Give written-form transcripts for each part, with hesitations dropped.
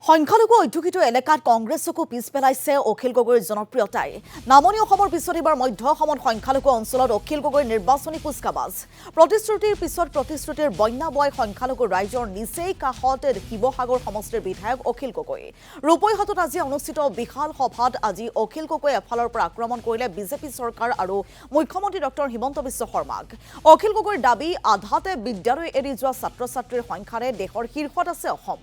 সংখ্যালঘু অধ্যুষিত এলেকাত কংগ্ৰেছকো পিছ পেলাইছে অখিল গগৈৰ জনপ্ৰিয়তাই। নামনি অসমৰ পিছত এইবাৰ মধ্য অসমত সংখ্যালঘু অঞ্চলত অখিল গগৈৰ নিৰ্বাচনী কুচকাৱাজ। প্ৰতিশ্ৰুতিৰ পিছত প্ৰতিশ্ৰুতিৰ বন্যা বয় সংখ্যালঘু ৰাইজৰ নিচেই কাষত শিৱসাগৰ সমষ্টিৰ বিধায়ক অখিল গগৈ। ৰূপৈহাটত আজি অনুষ্ঠিত বিশাল সভাত আজি অখিল গগৈ এফালৰ পৰা আক্ৰমণ কৰিলে বিজেপি চৰকাৰ আৰু মুখ্যমন্ত্ৰী ডক্টৰ হিমন্ত বিশ্ব শৰ্মাক। অখিল গগৈৰ দাবী আধাতে বিদ্যালয় এৰি যোৱা ছাত্ৰ ছাত্ৰীৰ সংখ্যাৰে দেশৰ শীৰ্ষত আছে অসম।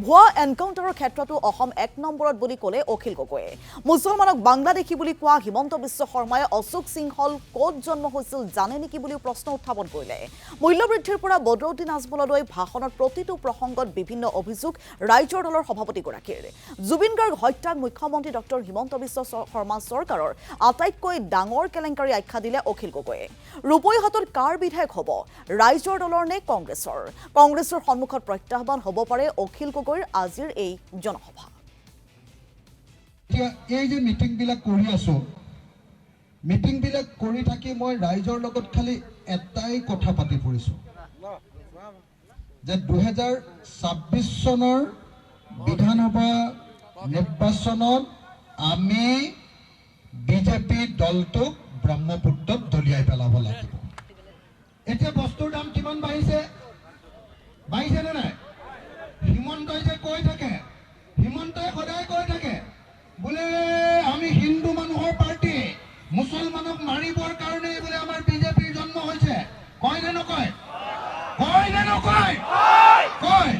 ভুৱা এনকাউণ্টাৰৰ ক্ষেত্ৰতো অসম এক নম্বৰত বুলি ক'লে অখিল গগৈয়ে। মুছলমানক বাংলাদেশী বুলি কোৱা হিমন্ত বিশ্ব শৰ্মাই অশোক সিংহল ক'ত জন্ম হৈছিল জানে নেকি বুলিও প্ৰশ্ন উত্থাপন কৰিলে। মূল্যবৃদ্ধিৰ পৰা বদৰুদ্দিন আজমললৈ ভাষণত প্ৰতিটো প্ৰসংগত বিভিন্ন অভিযোগ ৰাইজৰ দলৰ সভাপতিগৰাকীৰ। জুবিন গাৰ্গ হত্যাক মুখ্যমন্ত্ৰী ডক্টৰ হিমন্ত বিশ্ব শৰ্মা চৰকাৰৰ আটাইতকৈ ডাঙৰ কেলেংকাৰী আখ্যা দিলে অখিল গগৈয়ে। ৰূপৈহাটত কাৰ বিধায়ক হ'ব, ৰাইজৰ দলৰ নে কংগ্ৰেছৰ? কংগ্ৰেছৰ সন্মুখত প্ৰত্যাহ্বান হ'ব পাৰে অখিল গগৈৰ আজিৰ এই জনসভা। এই যে মিটিংবিলাক কৰি আছো, মিটিংবিলাক কৰি থাকি মই ৰাইজৰ লগত খালি এটাই কথা পাতি ফুৰিছো যে 2026 চনৰ বিধানসভা নিৰ্বাচনত আমি বিজেপি দলটোক ব্ৰহ্মপুত্ৰত দলিয়াই পেলাব লাগিব। এতিয়া বস্তুৰ দাম কিমান বাঢ়িছে নে নাই? হিমন্তই যে কৈ থাকে, হিমন্তই সদায় কৈ থাকে বোলে আমি হিন্দু মানুহৰ পাৰ্টি, মুছলমানক মাৰিবৰ কাৰণে বোলে আমাৰ বিজেপিৰ জন্ম হৈছে। কয় নে নকয়? কয় নে নকয়? কয়।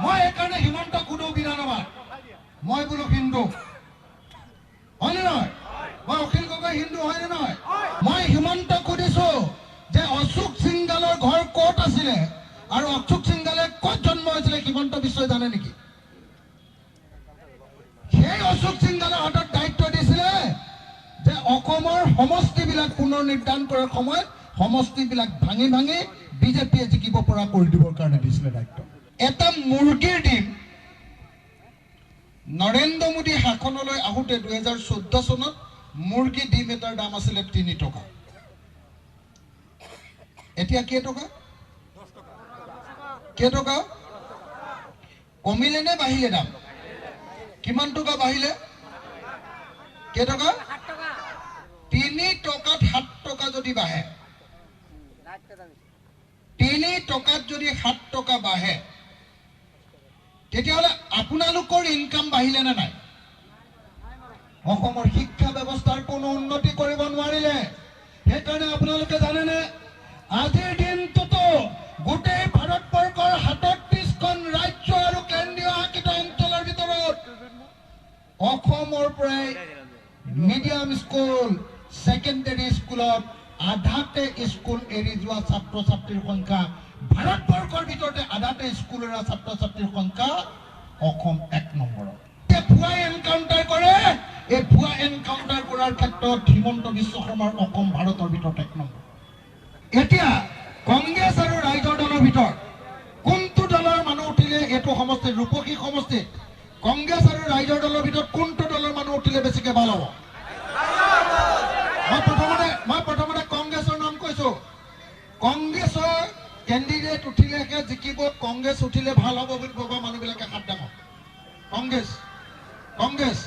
মই এইকাৰণে হিমন্তক সুধো বিধানসভাত, মই বোলো হিন্দু হয় নে নহয়? মই অখিল গগৈ হিন্দু হয় নে নহয়? মই হিমন্তক সুধিছো যে অশোক সিংগালৰ ঘৰ ক'ত আছিলে আৰু অশোক সিংগালে ক'ত জন্ম হৈছিলে হিমন্ত বিশ্বই জানে নেকি? সেই অশোক সিংগালৰ হাতত দায়িত্ব দিছিলে যে অসমৰ সমষ্টিবিলাক পুনৰ নিৰ্ধাৰণ কৰাৰ সময়ত সমষ্টিবিলাক ভাঙি ভাঙি বিজেপিয়ে জিকিব পৰা কৰি দিবৰ কাৰণে দিছিলে দায়িত্ব। এটা মুৰ্গীৰ ডিম নৰেন্দ্ৰ মোদী শাসনলৈ আহোঁতে 2014 চনত মুৰ্গী ডিম এটাৰ দাম আছিলে 3 টকা। এতিয়া কেইটকা? কেইটকা? কমিলে নে বাঢ়িলে দাম? কিমান টকা বাঢ়িলে? কেইটকা? 3 টকাত 7 টকা যদি বাঢ়ে, 3 টকাত যদি 7 টকা বাঢ়ে, তেতিয়াহ'লে আপোনালোকৰ ইনকাম বাঢ়িলে নে নাই? অসমৰ শিক্ষা ব্যৱস্থাৰ কোনো উন্নতি কৰিব নোৱাৰিলে। সেইকাৰণে আপোনালোকে জানেনে আজিৰ দিনটোতো গোটেই ভাৰতবৰ্ষৰ 37খন ৰাজ্য আৰু কেন্দ্ৰীয় শাসিত অঞ্চলৰ ভিতৰত অসমৰ পৰাই মিডিয়াম স্কুল, ছেকেণ্ডেৰী স্কুলত আধাতে স্কুল এৰি যোৱা ছাত্ৰ ছাত্ৰীৰ সংখ্যা, ভাৰতবৰ্ষৰ ভিতৰতে আধাতে স্কুল এৰা ছাত্ৰ ছাত্ৰীৰ সংখ্যা অসম 1 নম্বৰত। ভুৱা এনকাউণ্টাৰ কৰে, এই ভুৱা এনকাউণ্টাৰ কৰাৰ ক্ষেত্ৰত হিমন্ত বিশ্ব শৰ্মাৰ অসম ভাৰতৰ ভিতৰত 1 নম্বৰ। এতিয়া কংগ্ৰেছ আৰু ৰাইজৰ দলৰ ভিতৰত কোনটো দলৰ মানুহ উঠিলে এইটো সমষ্টিত, ৰূপসী সমষ্টিত কংগ্ৰেছ আৰু ৰাইজৰ দলৰ ভিতৰত কোনটো দলৰ মানুহ উঠিলে বেছিকে ভাল হ'ব? মই প্ৰথমতে কংগ্ৰেছৰ নাম কৈছো। কংগ্ৰেছৰ কেণ্ডিডেট উঠিলেহে জিকিব, কংগ্ৰেছ উঠিলে ভাল হ'ব বুলি ভবা মানুহবিলাকে হাত ডাঙৰ। কংগ্ৰেছ